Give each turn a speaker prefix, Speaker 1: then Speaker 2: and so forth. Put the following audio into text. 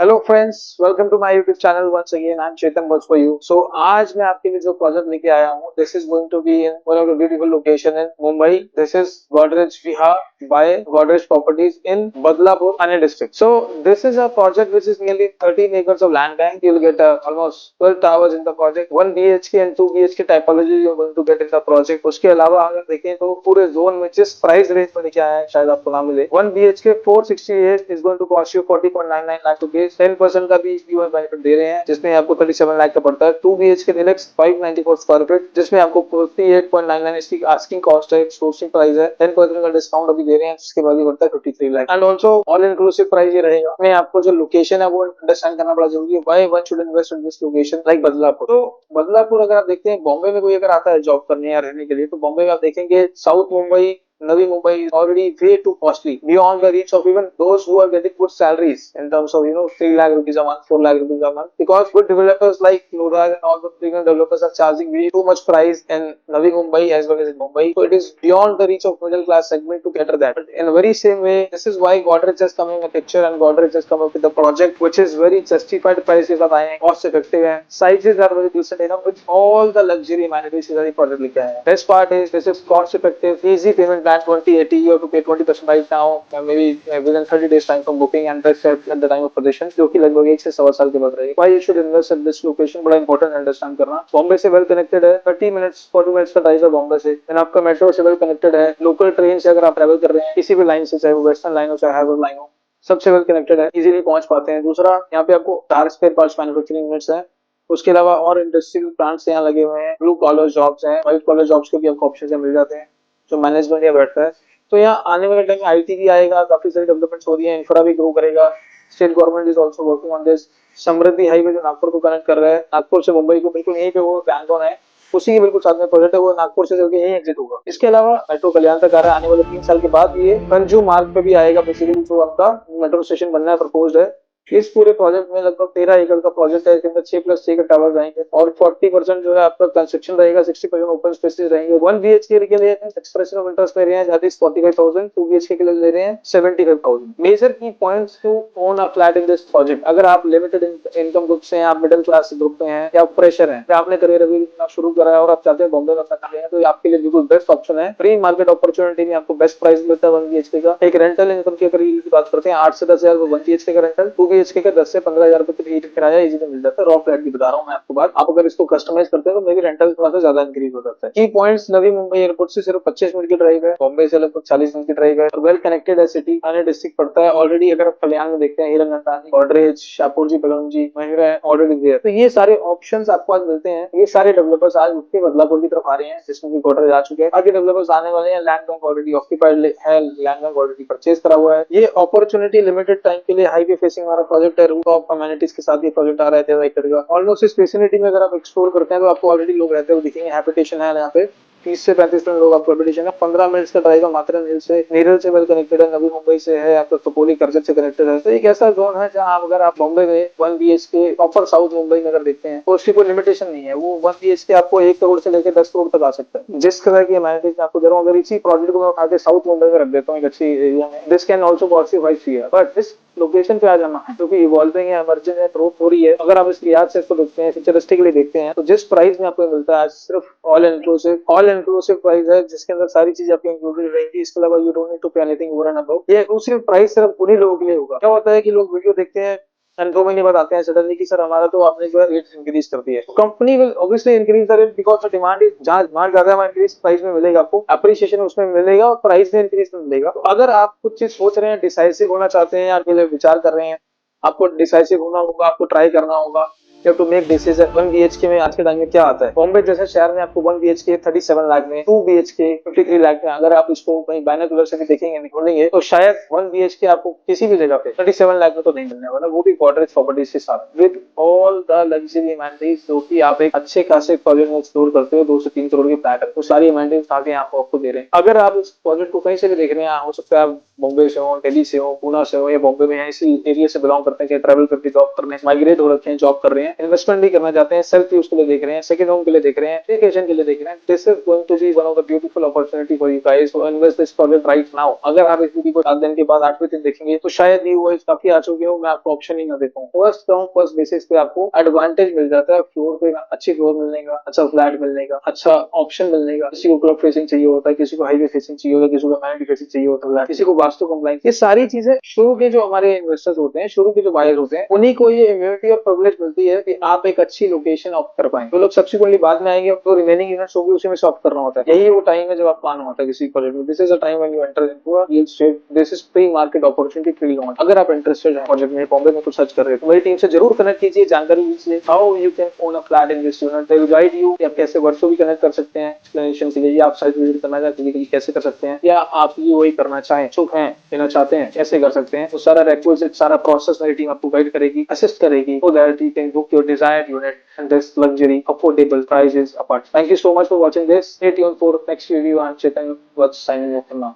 Speaker 1: Hello friends, welcome to my YouTube channel once again. I am Chetan बस for you. सो आज मैं आपके लिए जो प्रोजेक्ट लेके आया हूँ, this is going to be in one of the beautiful location in Mumbai. This is Godrej Vihar by Godrej properties in Badlapur Thane district. So this is a project which is nearly 13 acres of land bank. You'll get almost 12 towers in the project, 1 BHK and 2 BHK typology you're going to get in the project. उसके अलावा अगर देखें तो पूरे zone में जिस price range में लेके आया है शायद आपको ना मिले। 1 BHK 468 is going to cost you 40.99 lakh rupees. 10% का भी ईपीओ बेनिफिट दे रहे हैं जिसमें आपको 37 लाख का पड़ता है। 2 BHK डिलक्स 594 स्क्वायर फीट जिसमें आपको 48.99 इसकी आस्किंग कॉस्ट है, सोर्सिंग प्राइस है। 10% का डिस्काउंट अभी दे रहे हैं जिसके बाद ही बढ़ता है 53 lakh. And also all inclusive price ये रहेगा। मैं आपको जो लोकेशन है वो अंडरस्टैंड करना बड़ा जरूरी है। Why one should invest in this location like Badlapur. तो बदलापुर अगर आप देखते हैं, बॉम्बे में कोई अगर आता है जॉब करने या रहने के लिए, तो बॉम्बे में आप देखेंगे south Mumbai, Navi Mumbai is already way too costly, beyond the reach of even those who are getting good salaries in terms of 3 lakh rupees a month, 4 lakh rupees a month. Because good developers like Nurag and all the premium developers are charging way too much price in Navi Mumbai as well as in Mumbai. So it is beyond the reach of middle class segment to cater that. But in a very same way, this is why Godrej has come in a picture and Godrej has come up with a project which is very justified prices are high, cost effective है, sizes are very decent enough with all the luxury amenities that the project लेके आया है. Best part is this is cost effective, easy payment plan 2080. You have to pay 20% right now, maybe within 30 days time from booking and rest at the time of possession, जो कि लगभग 1 से सवा साल के बाद रहेगी. Why you should invest in this location बड़ा important अंडरस्टैंड करना। बॉम्बे से वेल कनेक्टेड है, 30 मिनट्स 40 मिनट्स का ड्राइव है बॉम्बे से। देन आपका मेट्रो से वेल कनेक्टेड है, लोकल ट्रेन से अगर आप ट्रैवल कर रहे हैं किसी भी लाइन से, चाहे वो वेस्टर्न लाइन हो चाहे हार्बर लाइन हो, सबसे वेल कनेक्टेड है, इजीली पहुंच पाते हैं। दूसरा, यहाँ पे आपको 4 स्पेयर पार्ट्स मैन्युफैक्चरिंग यूनिट्स है। उसके अलावा और इंडस्ट्रियल प्लांट्स यहाँ लगे हुए हैं। ब्लू कॉलर जॉब्स हैं, व्हाइट कॉलर जॉब्स के भी आपको ऑप्शन मिल जाते हैं जो मैनेजमेंट यहाँ बैठता है। तो यहाँ आने वाले टाइम में आईटी भी आएगा, काफी सारी डेवलपमेंट्स हो रही है, इंफ्रा भी ग्रो करेगा। State government is also working on this. Samriddhi highway जो नागपुर को कनेक्ट कर रहा है, नागपुर से मुंबई को, बिल्कुल यहीं पे वो बैंगलोर है, उसी के बिल्कुल साथ में प्रोजेक्ट है, वो नागपुर से चलकर यहीं एग्जिट होगा। इसके अलावा मेट्रो कल्याण तक आ रहा है, आने वाले 3 साल के बाद ये कंजू मार्ग पे भी आएगा। बेसिकली जो आपका मेट्रो स्टेशन बनना है, प्रपोज्ड है। इस पूरे प्रोजेक्ट में लगभग 13 एकड़ का प्रोजेक्ट है। इसके अंदर 6+6 के टावर आएंगे और 40% जो है आपका कंस्ट्रक्शन रहेगा, 60% ओपन स्पेसेस रहेंगे। 1 BHK के लिए एक्सप्रेशन ऑफ इंटरेस्ट ले रहे हैं दैट इज 45,000, 2 BHK के लिए ले रहे हैं 75,000। Major key points to own a flat in this project. अगर आप लिमिटेड इनकम ग्रुप से हैं, आप मिडिल क्लास ग्रुप में हैं, या प्रेशर है, या आपने करियर अभी शुरू करा है और आप चाहते हैं बॉम्बे में करना है, तो आपके लिए बिल्कुल बेस्ट ऑप्शन है। फ्री मार्केट अपॉर्चुनिटी में आपको बेस्ट प्राइस मिलता है 1 BHK का। एक रेंटल इनकम की अगर बात करते हैं, 8 से 10,000 1 BHK का रेंटल, 2 BHK का 10 से 15,000 रुपए के किराया इजीली मिल जाता है। रॉ फ्लैट की बता रहा हूँ मैं आपको बात। आप अगर इसको कस्टमाइज करते हैं तो मेरी रेंटल थोड़ा सा ज्यादा इंक्रीज हो जाता है। की पॉइंट्स, नवी मुंबई एयरपोर्ट से सिर्फ 25 मिनट की ड्राइव है, बॉम्बे से लगभग 40 मिनट की ड्राइव है, वेल कनेक्टेड है सिटी। थाने डिस्ट्रिक्ट पड़ता है ऑलरेडी। अगर आप कल्याण में देखते हैं, हीरानंदानी, गोदरेज, शाहपुर बलौंजी, महिरा ऑलरेडी देयर। तो ये सारे ऑप्शंस आपको आज मिलते हैं। ये सारे डेवलपर्स आज उठ के बदलापुर की तरफ आ रहे हैं, जिसमें कि गोदरेज आ चुके हैं। आगे डेवलपर्स आने वाले हैं। लैंड बैंक ऑलरेडी ऑक्यूपाइड है, लैंड बैंक ऑलरेडी परचेज करा हुआ है। ये अपॉर्चुनिटी लिमिटेड टाइम के लिए हाईवे फेसिंग हमारा प्रोजेक्ट है। रूट ऑफ अमेनिटीज के साथ ये प्रोजेक्ट आ रहा है 13 एकड़ का। ऑलमोस्ट इस विसिनिटी में अगर आप एक्सप्लोर करते हैं तो आपको ऑलरेडी लोग रहते हुए दिखेंगे। हैबिटेशन है यहाँ पे, 30 से 35 मिनट लोग आपको हैबिटेशन है। 15 मिनट का ड्राइव है मात्र नीरल से वेल कनेक्टेड है, नवी मुंबई से है, आपका टपोली कर्जत से कनेक्टेड है। तो एक ऐसा जोन है जहाँ अगर आप बॉम्बे में 1 BHK प्रॉपर साउथ मुंबई में अगर देखते हैं तो उसकी कोई लिमिटेशन नहीं है। वो 1 BHK आपको 1 करोड़ से लेकर 10 करोड़ तक आ सकता है। जिस तरह की अमेनिटीज आपको दे रहा हूँ, अगर इसी प्रोजेक्ट को मैं उठा के साउथ मुंबई में रख देता हूँ एक अच्छी एरिया में, this can also cost you 5 CR। But इस लोकेशन पे आ जाना है क्योंकि इवॉल्विंग है, इमर्जिंग है, ग्रोथ हो रही है। अगर आप इस लिहाज से इसको देखते हैं, फ्यूचरिस्टिकली देखते हैं, तो जिस प्राइस में आपको मिलता है सिर्फ ऑल इंक्लूसिव प्राइस है, जिसके अंदर सारी चीज आपकी इंक्लूडेड रहेंगी। इसके अलावा you don't need to pay anything over and above. ये एक्सक्लूसिव प्राइस सिर्फ उन्हीं लोगों के लिए होगा। क्या होता है कि लोग वीडियो देखते हैं एंड 2 महीने बाद आते हैं सडनली कि सर हमारा तो आपने जो है रेट इंक्रीज कर दिया है। Company will obviously increase the rate because the demand is, जहां डिमांड ज्यादा है इंक्रीज प्राइस में मिलेगा, आपको अप्रिशिएशन उसमें मिलेगा और प्राइस में इंक्रीज में मिलेगा। तो अगर आप कुछ चीज सोच रहे हैं, डिसाइसिव होना चाहते हैं, आपके लिए विचार कर रहे हैं, आपको डिसाइसिव होना होगा, आपको ट्राई करना होगा, you have to make decision. 1 BHK में आज के टाइम में क्या आता है, बॉम्बे जैसे शहर में आपको 1 BHK 37 लाख में, 2 BHK 53 लाख में, अगर आप इसको कहीं बायनोकुलर से भी देखेंगे, निकालेंगे, तो शायद 1 BHK आपको किसी भी जगह पे 37 लाख में तो नहीं मिलने वाला, वो भी गोदरेज प्रॉपर्टीज के साथ with all the luxury amenities जो कि आप एक अच्छे खासे प्रोजेक्ट में एक्सप्लोर करते हो। 2 से 3 करोड़ की फ्लैट है, तो सारी अमेनिटीज आगे आपको दे रहे हैं। अगर आप इस प्रोजेक्ट को कहीं से भी देख रहे हैं, हो सकता है आप मुंबई से हो, दिल्ली से हो, पुणे से हो, या बॉम्बे में इसी एरिया से बिलोंग करते हैं, ट्रैवल करके जॉब करने माइग्रेट हो रखे हैं, जॉब कर रहे हैं, इन्वेस्टमेंट भी करना चाहते हैं, सेल्फ यूज के लिए देख रहे हैं, सेकंड होम के लिए देख रहे हैं, वेकेशन के लिए देख रहे हैं, this is going to be one of the beautiful opportunity for you guys to invest this project right now. अगर आप इस वीडियो को 7 दिन के बाद 8वें दिन देखेंगे तो शायद ये वो काफी आ चुके हो, मैं आपको ऑप्शन ही ना देता हूँ। फर्स्ट कम फर्स्ट बेसिस पे आपको एडवांटेज मिल जाता है, फ्लोर पे अच्छी फ्लोर मिलने का, अच्छा फ्लैट मिलने का, अच्छा ऑप्शन मिलने का। किसी को क्लब फेसिंग चाहिए होता है, किसी को हाईवे फेसिंग चाहिए होता है, किसी को मैरिड फेसिंग चाहिए होता है, किसी को वास्तु कंप्लाइंस। ये सारी चीजें शुरू के जो हमारे इन्वेस्टर्स होते हैं, शुरू के जो बायर्स होते हैं, उन्हीं को ये इम्यूनिटी और प्रिविलेज मिलती है कि आप एक अच्छी लोकेशन ऑप्ट कर पाए। जो लोग सब्सिक्वेंटली बाद में आएंगे, तो रिमेनिंग यूनिट्स होगी उसी में से ऑप्ट करना होता है। यही वो टाइम है जब आप प्लान होता है किसी प्रोजेक्ट में। This is a time when you enter into a real estate, this is pre market opportunity pre launch. अगर आप इंटरेस्टेड हैं प्रोजेक्ट में, बॉम्बे में कुछ सर्च कर रहे हो तो मेरी टीम से जरूर कनेक्ट कीजिए, जानकारी लीजिए how you can own a flat in this unit. They will guide you कि आप कैसे वर्चुअली भी कनेक्ट कर सकते हैं एक्सप्लेनेशन के लिए, या आप साइट विजिट करना चाहते हैं कैसे कर सकते हैं, या आप ये वही करना चाहें, इच्छुक हैं, लेना चाहते हैं, कैसे कर सकते हैं। तो सारा रिक्विजिट, सारा प्रोसेस मेरी टीम आपको गाइड करेगी, असिस्ट करेगी, so that you can book your desired unit and this luxury affordable prices apart. Thank you so much for watching this. Stay tuned for next video. I'm Chetan, what's signing off for now.